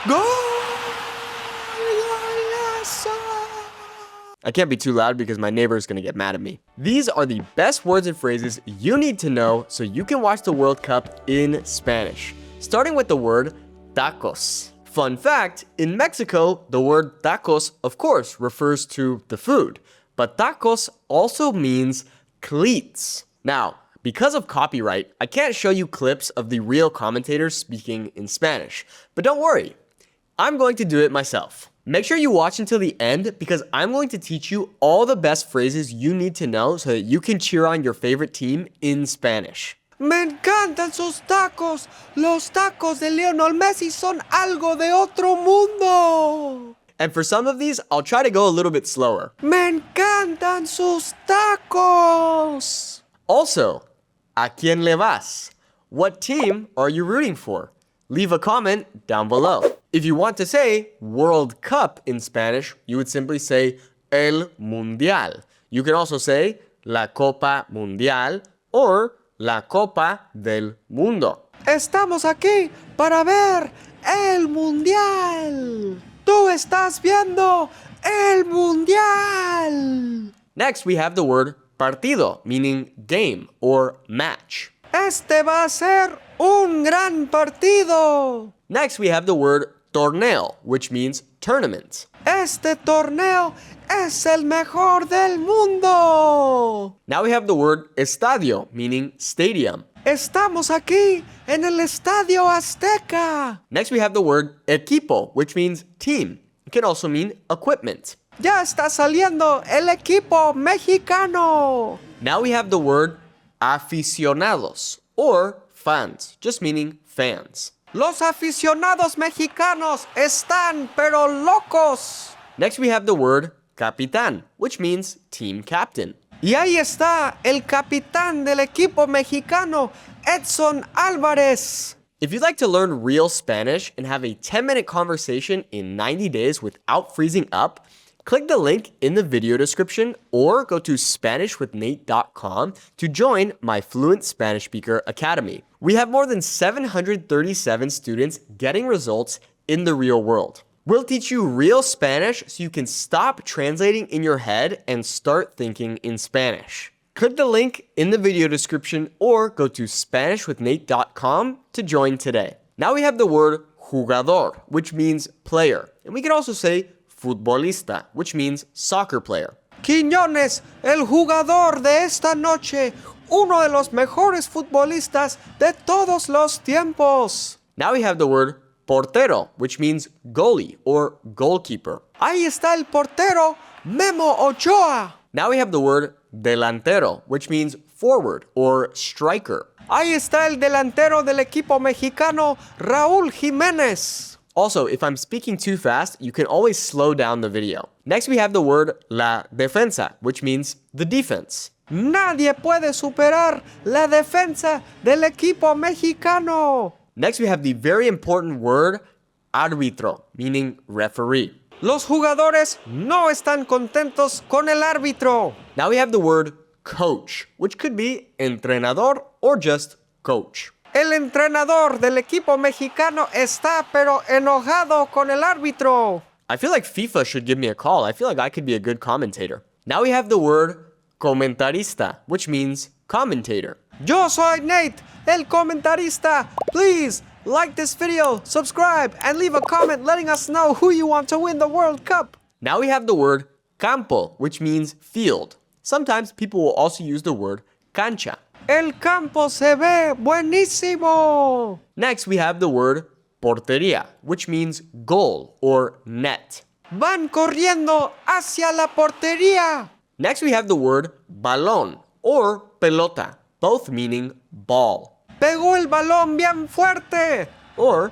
Golazo! I can't be too loud because my neighbor is going to get mad at me. These are the best words and phrases you need to know so you can watch the World Cup in Spanish. Starting with the word tacos. Fun fact, in Mexico, the word tacos, of course, refers to the food. But tacos also means cleats. Now, because of copyright, I can't show you clips of the real commentators speaking in Spanish. But don't worry, I'm going to do it myself. Make sure you watch until the end because I'm going to teach you all the best phrases you need to know so that you can cheer on your favorite team in Spanish. Me encantan sus tacos. Los tacos de Lionel Messi son algo de otro mundo. And for some of these, I'll try to go a little bit slower. Me encantan sus tacos. Also, ¿a quién le vas? What team are you rooting for? Leave a comment down below. If you want to say World Cup in Spanish, you would simply say El Mundial. You can also say La Copa Mundial or La Copa del Mundo. Estamos aquí para ver el Mundial. Tú estás viendo el Mundial. Next, we have the word partido, meaning game or match. Este va a ser un gran partido. Next, we have the word torneo, which means tournament. Este torneo es el mejor del mundo. Now we have the word estadio, meaning stadium. Estamos aquí en el Estadio Azteca. Next, we have the word equipo, which means team. It can also mean equipment. Ya está saliendo el equipo mexicano. Now we have the word aficionados, or fans, just meaning fans. Los aficionados mexicanos están pero locos. Next, we have the word capitán, which means team captain. Y ahí está el capitán del equipo mexicano, Edson Álvarez. If you'd like to learn real Spanish and have a 10-minute conversation in 90 days without freezing up, click the link in the video description or go to SpanishWithNate.com to join my Fluent Spanish Speaker Academy. We have more than 737 students getting results in the real world. We'll teach you real Spanish so you can stop translating in your head and start thinking in Spanish. Click the link in the video description or go to SpanishWithNate.com to join today. Now we have the word jugador, which means player. And we can also say futbolista, which means soccer player. Quiñones, el jugador de esta noche, uno de los mejores futbolistas de todos los tiempos. Now we have the word portero, which means goalie or goalkeeper. Ahí está el portero, Memo Ochoa. Now we have the word delantero, which means forward or striker. Ahí está el delantero del equipo mexicano, Raúl Jiménez. Also, if I'm speaking too fast, you can always slow down the video. Next, we have the word la defensa, which means the defense. Nadie puede superar la defensa del equipo mexicano. Next, we have the very important word árbitro, meaning referee. Los jugadores no están contentos con el árbitro. Now we have the word coach, which could be entrenador or just coach. El entrenador del equipo mexicano está pero enojado con el árbitro. I feel like FIFA should give me a call. I feel like I could be a good commentator. Now we have the word comentarista, which means commentator. Yo soy Nate, el comentarista. Please like this video, subscribe, and leave a comment letting us know who you want to win the World Cup. Now we have the word campo, which means field. Sometimes people will also use the word cancha. El campo se ve buenísimo. Next, we have the word portería, which means goal or net. Van corriendo hacia la portería. Next, we have the word balón or pelota, both meaning ball. Pegó el balón bien fuerte. Or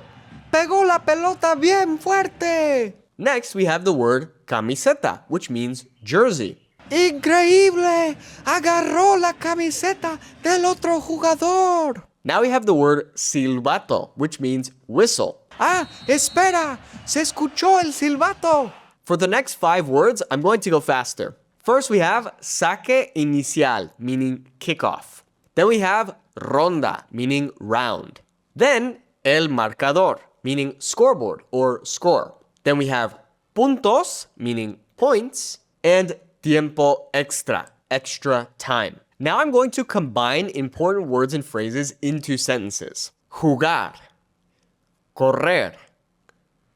pegó la pelota bien fuerte. Next, we have the word camiseta, which means jersey. Increíble. Agarró la camiseta del otro jugador. Now we have the word silbato, which means whistle. Ah, espera. Se escuchó el silbato. For the next 5 words, I'm going to go faster. First, we have saque inicial, meaning kickoff. Then we have ronda, meaning round. Then, el marcador, meaning scoreboard or score. Then we have puntos, meaning points, and tiempo extra, extra time. Now I'm going to combine important words and phrases into sentences. Jugar, correr,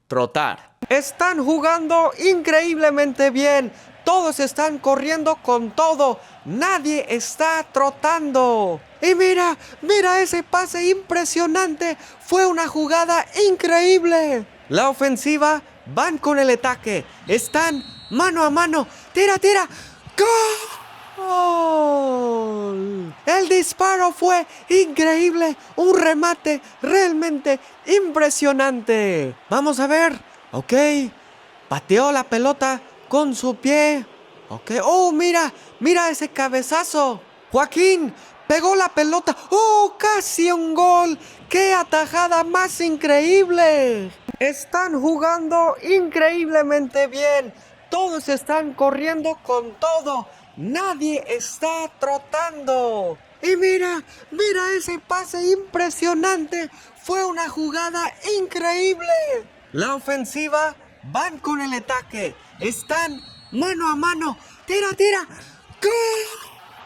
trotar. Están jugando increíblemente bien. Todos están corriendo con todo. Nadie está trotando. Y mira, mira ese pase impresionante. Fue una jugada increíble. La ofensiva van con el ataque. Están mano a mano. Tira, tira. ¡Gol! El disparo fue increíble. Un remate realmente impresionante. Vamos a ver. Ok. Pateó la pelota con su pie. Ok. Oh, mira. Mira ese cabezazo. Joaquín pegó la pelota. Oh, casi un gol. ¡Qué atajada más increíble! Están jugando increíblemente bien. Todos están corriendo con todo. Nadie está trotando. Y mira, mira ese pase impresionante. Fue una jugada increíble. La ofensiva van con el ataque. Están mano a mano. Tira, tira.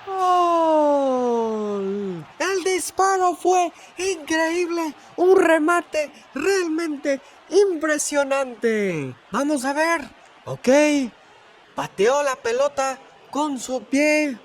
¡Gol! El disparo fue increíble. Un remate realmente impresionante. Vamos a ver. Ok. Pateó la pelota con su pie.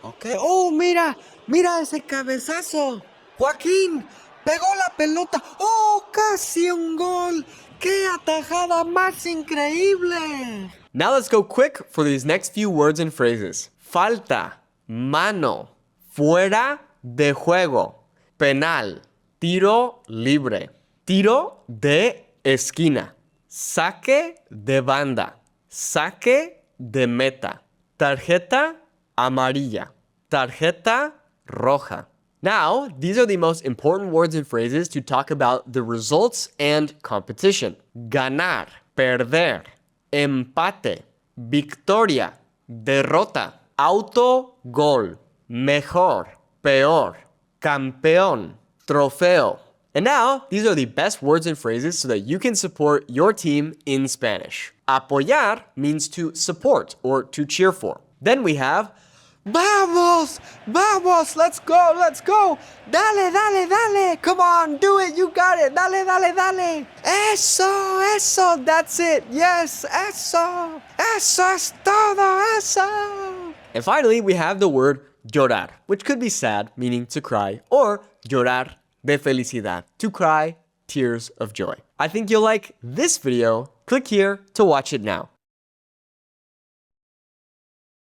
Ok. Oh, mira. Mira ese cabezazo. Joaquín pegó la pelota. Oh, casi un gol. ¡Qué atajada más increíble! Now let's go quick for these next few words and phrases. Falta, mano, fuera de juego, penal, tiro libre, tiro de esquina, saque de banda, saque de meta, tarjeta amarilla, tarjeta roja. Now, these are the most important words and phrases to talk about the results and competition. Ganar, perder, empate, victoria, derrota, autogol, mejor, peor, campeón, trofeo. And now, these are the best words and phrases so that you can support your team in Spanish. Apoyar means to support or to cheer for. Then we have ¡Vamos! ¡Vamos! ¡Let's go! ¡Let's go! ¡Dale, dale, dale! Come on, do it! You got it! ¡Dale, dale, dale! ¡Eso! ¡Eso! That's it! Yes! ¡Eso! ¡Eso es todo! ¡Eso! And finally, we have the word llorar, which could be sad, meaning to cry, or llorar de felicidad, to cry tears of joy. I think you'll like this video. Click here to watch it now.